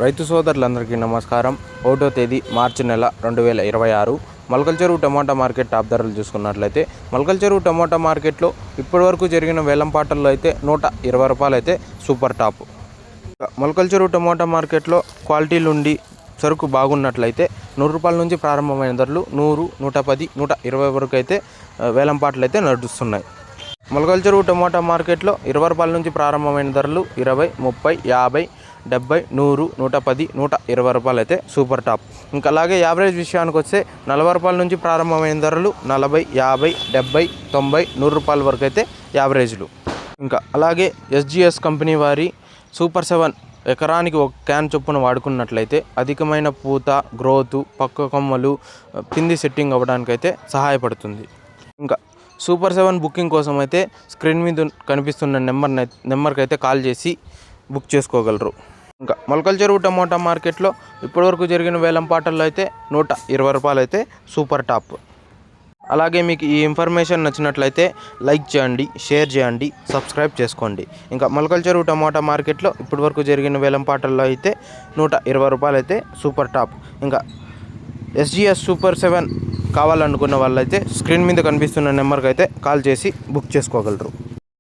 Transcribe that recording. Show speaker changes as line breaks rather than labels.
రైతు సోదరులందరికీ నమస్కారం. 1వ తేదీ మార్చి నెల 2026 మొలకల చెరువు టమాటా మార్కెట్ టాప్ ధరలు చూసుకున్నట్లయితే మొలకల చెరువు టమాటా మార్కెట్లో ఇప్పటివరకు జరిగిన వేలంపాటల్లో అయితే 120 రూపాయలు అయితే సూపర్ టాప్. మొలకల చెరువు టమాటా మార్కెట్లో క్వాలిటీలు ఉండి సరుకు బాగున్నట్లయితే 100 రూపాయల నుంచి ప్రారంభమైన ధరలు 100, 110, 120 వరకు అయితే వేలంపాటలు అయితే నడుస్తున్నాయి. మొలకల చెరువు టమాటా మార్కెట్లో 20 రూపాయల నుంచి ప్రారంభమైన ధరలు 20, 30, 50, 70, 100, 110, 120 రూపాయలు అయితే సూపర్ టాప్. ఇంకా అలాగే యావరేజ్ విషయానికి వస్తే 40 రూపాయల నుంచి ప్రారంభమైన ధరలు 40, 50, 70, 90, 100 రూపాయల వరకు అయితే యావరేజ్లు. ఇంకా అలాగే SGS కంపెనీ వారి సూపర్ 7 ఎకరానికి 1 క్యాన్ చొప్పున వాడుకున్నట్లయితే అధికమైన పూత, గ్రోతు, పక్క కొమ్మలు, పిండి సెట్టింగ్ అవ్వడానికైతే సహాయపడుతుంది. ఇంకా సూపర్ 7 బుకింగ్ కోసం అయితే స్క్రీన్ మీద కనిపిస్తున్న నెంబర్కి అయితే కాల్ చేసి బుక్ చేసుకోగలరు. ఇంకా మొలకల చెరువు టమోటా మార్కెట్లో ఇప్పటివరకు జరిగిన వేలంపాటల్లో అయితే 120 రూపాయలు అయితే సూపర్ టాప్. అలాగే మీకు ఈ ఇన్ఫర్మేషన్ నచ్చినట్లయితే లైక్ చేయండి, షేర్ చేయండి, సబ్స్క్రైబ్ చేసుకోండి. ఇంకా మొలకల చెరువు టమోటా మార్కెట్లో ఇప్పటివరకు జరిగిన వేలంపాటల్లో అయితే 120 రూపాయలు అయితే సూపర్ టాప్. ఇంకా SGS సూపర్ 7 కావాలనుకున్న వాళ్ళైతే స్క్రీన్ మీద కనిపిస్తున్న నెంబర్కి అయితే కాల్ చేసి బుక్ చేసుకోగలరు.